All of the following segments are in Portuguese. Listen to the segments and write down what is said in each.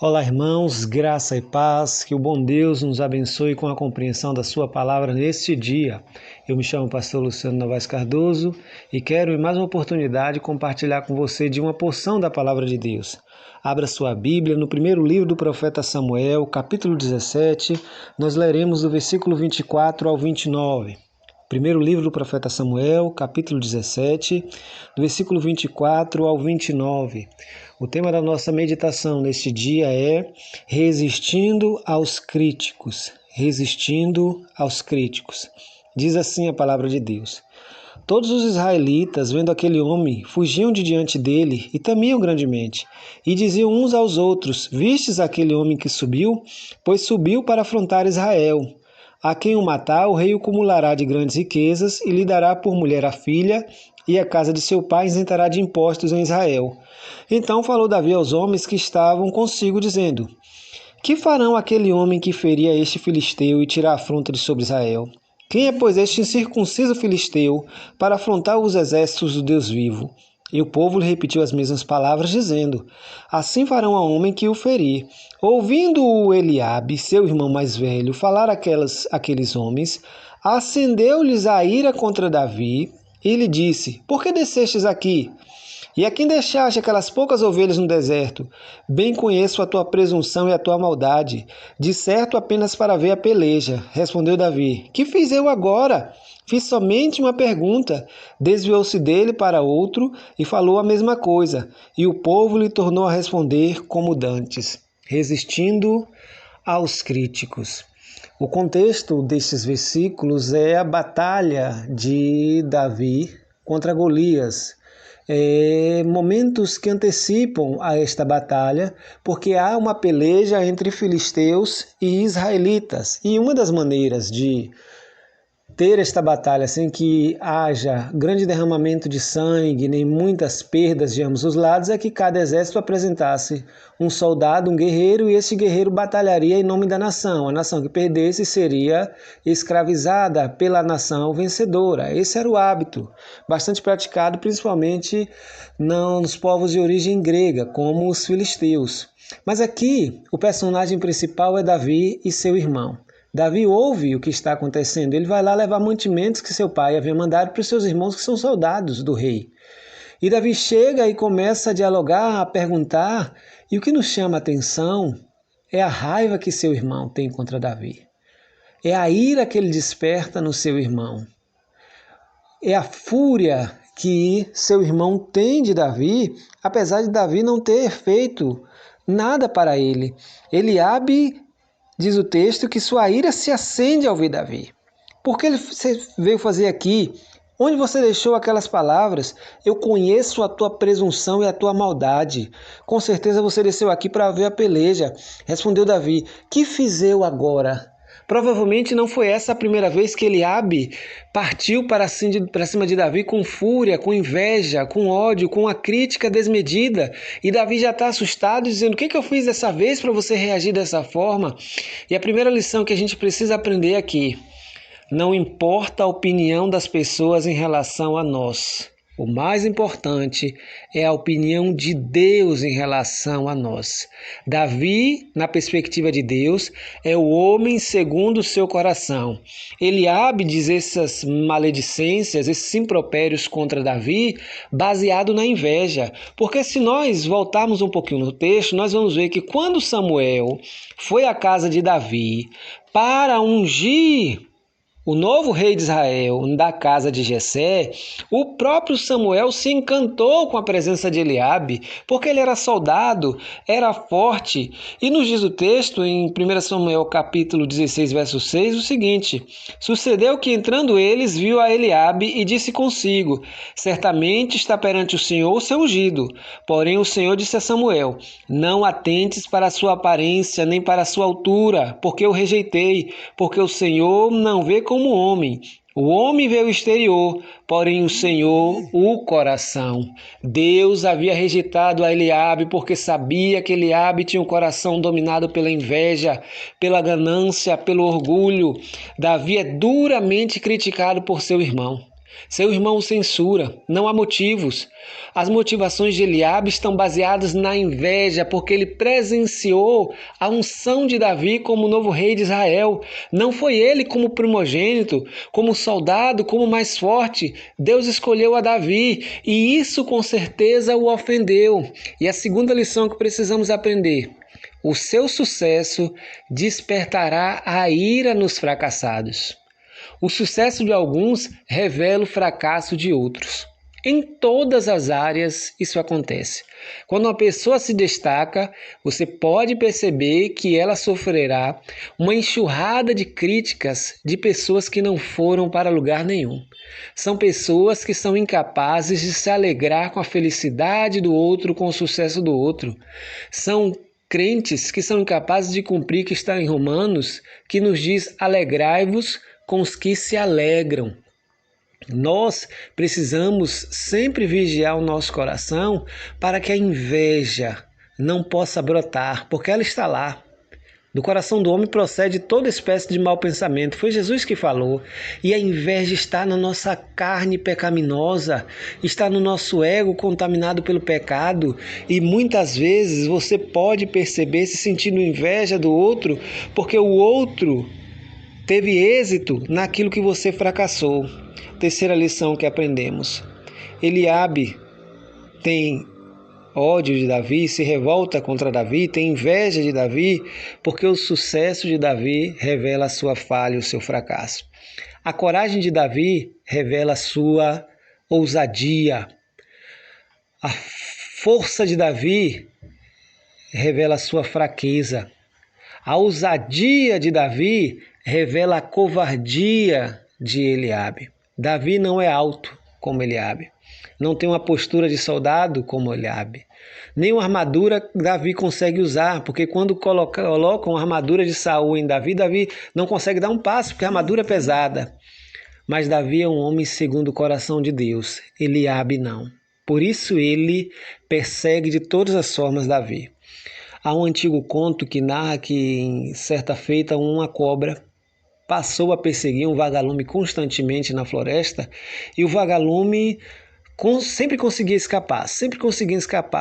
Olá, irmãos, graça e paz, que o bom Deus nos abençoe com a compreensão da sua palavra neste dia. Eu me chamo pastor Luciano Novaes Cardoso e quero, em mais uma oportunidade, compartilhar com você de uma porção da palavra de Deus. Abra sua Bíblia no primeiro livro do profeta Samuel, capítulo 17, nós leremos do versículo 24 ao 29. Primeiro livro do profeta Samuel, capítulo 17, do versículo 24 ao 29. O tema da nossa meditação neste dia é Resistindo aos Críticos. Resistindo aos Críticos. Diz assim a palavra de Deus. Todos os israelitas, vendo aquele homem, fugiam de diante dele e temiam grandemente. E diziam uns aos outros, vistes aquele homem que subiu? Pois subiu para afrontar Israel. A quem o matar, o rei o acumulará de grandes riquezas e lhe dará por mulher a filha, e a casa de seu pai isentará de impostos em Israel. Então falou Davi aos homens que estavam consigo, dizendo: Que farão aquele homem que feria este filisteu e tirar a afronta de sobre Israel? Quem é, pois, este incircunciso filisteu para afrontar os exércitos do Deus vivo? E o povo lhe repetiu as mesmas palavras, dizendo: Assim farão ao homem que o ferir. Ouvindo Eliabe, seu irmão mais velho, falar aqueles homens, acendeu-lhes a ira contra Davi e lhe disse: Por que descestes aqui? E a quem deixaste aquelas poucas ovelhas no deserto? Bem conheço a tua presunção e a tua maldade. De certo, apenas para ver a peleja. Respondeu Davi: Que fiz eu agora? Fiz somente uma pergunta. Desviou-se dele para outro e falou a mesma coisa. E o povo lhe tornou a responder como dantes, resistindo aos críticos. O contexto destes versículos é a batalha de Davi contra Golias. Momentos que antecipam a esta batalha, porque há uma peleja entre filisteus e israelitas. E uma das maneiras de ter esta batalha sem que haja grande derramamento de sangue, nem muitas perdas de ambos os lados, é que cada exército apresentasse um soldado, um guerreiro, e esse guerreiro batalharia em nome da nação. A nação que perdesse seria escravizada pela nação vencedora. Esse era o hábito, bastante praticado principalmente nos povos de origem grega, como os filisteus. Mas aqui o personagem principal é Davi e seu irmão. Davi ouve o que está acontecendo, ele vai lá levar mantimentos que seu pai havia mandado para os seus irmãos que são soldados do rei. E Davi chega e começa a dialogar, a perguntar, e o que nos chama a atenção é a raiva que seu irmão tem contra Davi. É a ira que ele desperta no seu irmão. É a fúria que seu irmão tem de Davi, apesar de Davi não ter feito nada para ele. Eliabe diz o texto que sua ira se acende ao ver Davi. Por que você veio fazer aqui? Onde você deixou aquelas palavras? Eu conheço a tua presunção e a tua maldade. Com certeza você desceu aqui para ver a peleja. Respondeu Davi: Que fiz eu agora? Provavelmente não foi essa a primeira vez que Eliabe partiu para cima de Davi com fúria, com inveja, com ódio, com uma crítica desmedida. E Davi já está assustado, dizendo: O que eu fiz dessa vez para você reagir dessa forma? E a primeira lição que a gente precisa aprender aqui: não importa a opinião das pessoas em relação a nós. O mais importante é a opinião de Deus em relação a nós. Davi, na perspectiva de Deus, é o homem segundo o seu coração. Eliabe diz essas maledicências, esses impropérios contra Davi, baseado na inveja. Porque se nós voltarmos um pouquinho no texto, nós vamos ver que quando Samuel foi à casa de Davi para ungir o novo rei de Israel, da casa de Jessé, o próprio Samuel se encantou com a presença de Eliabe, porque ele era soldado, era forte. E nos diz o texto, em 1 Samuel capítulo 16, verso 6, o seguinte: Sucedeu que, entrando eles, viu a Eliabe e disse consigo: Certamente está perante o Senhor o seu ungido. Porém o Senhor disse a Samuel: Não atentes para a sua aparência, nem para a sua altura, porque eu rejeitei, porque o Senhor não vê como homem. O homem vê o exterior, porém o Senhor o coração. Deus havia rejeitado a Eliabe porque sabia que Eliabe tinha um coração dominado pela inveja, pela ganância, pelo orgulho. Davi é duramente criticado por seu irmão. Seu irmão o censura, não há motivos. As motivações de Eliabe estão baseadas na inveja, porque ele presenciou a unção de Davi como novo rei de Israel. Não foi ele como primogênito, como soldado, como mais forte. Deus escolheu a Davi e isso com certeza o ofendeu. E a segunda lição que precisamos aprender: o seu sucesso despertará a ira nos fracassados. O sucesso de alguns revela o fracasso de outros. Em todas as áreas isso acontece. Quando uma pessoa se destaca, você pode perceber que ela sofrerá uma enxurrada de críticas de pessoas que não foram para lugar nenhum. São pessoas que são incapazes de se alegrar com a felicidade do outro, com o sucesso do outro. São crentes que são incapazes de cumprir o que está em Romanos, que nos diz: alegrai-vos com os que se alegram. Nós precisamos sempre vigiar o nosso coração para que a inveja não possa brotar, porque ela está lá. Do coração do homem procede toda espécie de mau pensamento. Foi Jesus que falou. E a inveja está na nossa carne pecaminosa, está no nosso ego contaminado pelo pecado. E muitas vezes você pode perceber se sentindo inveja do outro, porque o outro teve êxito naquilo que você fracassou. Terceira lição que aprendemos: Eliabe tem ódio de Davi, se revolta contra Davi, tem inveja de Davi, porque o sucesso de Davi revela a sua falha, o seu fracasso. A coragem de Davi revela a sua ousadia. A força de Davi revela a sua fraqueza. A ousadia de Davi revela a covardia de Eliabe. Davi não é alto como Eliabe. Não tem uma postura de soldado como Eliabe. Nem uma armadura Davi consegue usar, porque quando colocam a armadura de Saul em Davi, Davi não consegue dar um passo, porque a armadura é pesada. Mas Davi é um homem segundo o coração de Deus. Eliabe não. Por isso ele persegue de todas as formas Davi. Há um antigo conto que narra que, em certa feita, uma cobra passou a perseguir um vagalume constantemente na floresta, e o vagalume sempre conseguia escapar.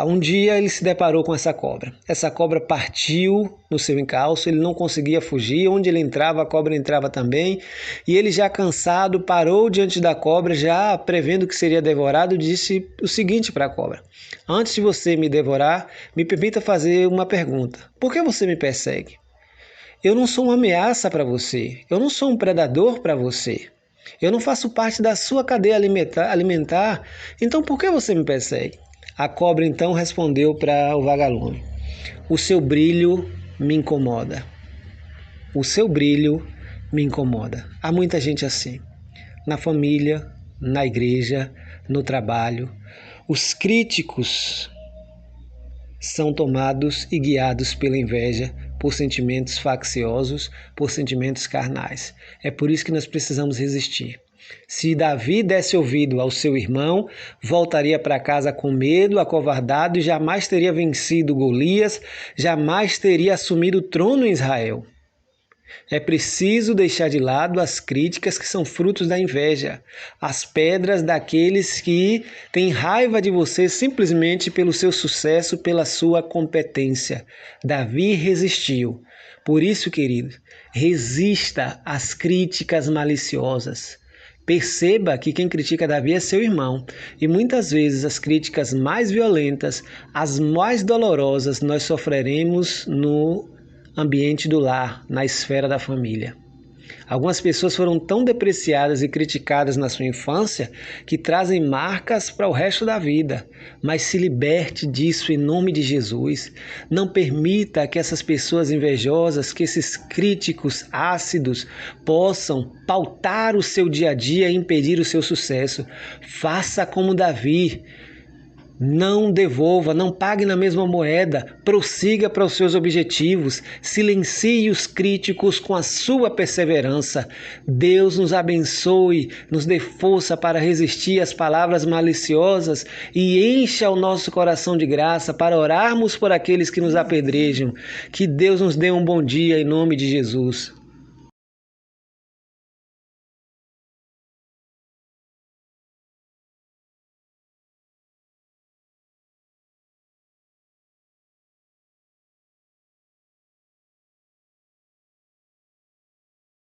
Um dia ele se deparou com essa cobra. Essa cobra partiu no seu encalço, ele não conseguia fugir. Onde ele entrava, a cobra entrava também. E ele, já cansado, parou diante da cobra, já prevendo que seria devorado, disse o seguinte para a cobra: antes de você me devorar, me permita fazer uma pergunta. Por que você me persegue? Eu não sou uma ameaça para você. Eu não sou um predador para você. Eu não faço parte da sua cadeia alimentar. Então por que você me persegue? A cobra então respondeu para o vagalume: o seu brilho me incomoda. O seu brilho me incomoda. Há muita gente assim. Na família, na igreja, no trabalho. Os críticos são tomados e guiados pela inveja, por sentimentos facciosos, por sentimentos carnais. É por isso que nós precisamos resistir. Se Davi desse ouvido ao seu irmão, voltaria para casa com medo, acovardado, e jamais teria vencido Golias, jamais teria assumido o trono em Israel. É preciso deixar de lado as críticas que são frutos da inveja, as pedras daqueles que têm raiva de você simplesmente pelo seu sucesso, pela sua competência. Davi resistiu. Por isso, querido, resista às críticas maliciosas. Perceba que quem critica Davi é seu irmão, e muitas vezes as críticas mais violentas, as mais dolorosas, nós sofreremos no ambiente do lar, na esfera da família. Algumas pessoas foram tão depreciadas e criticadas na sua infância que trazem marcas para o resto da vida. Mas se liberte disso em nome de Jesus. Não permita que essas pessoas invejosas, que esses críticos ácidos possam pautar o seu dia a dia e impedir o seu sucesso. Faça como Davi. Não devolva, não pague na mesma moeda, prossiga para os seus objetivos, silencie os críticos com a sua perseverança. Deus nos abençoe, nos dê força para resistir às palavras maliciosas e encha o nosso coração de graça para orarmos por aqueles que nos apedrejam. Que Deus nos dê um bom dia em nome de Jesus.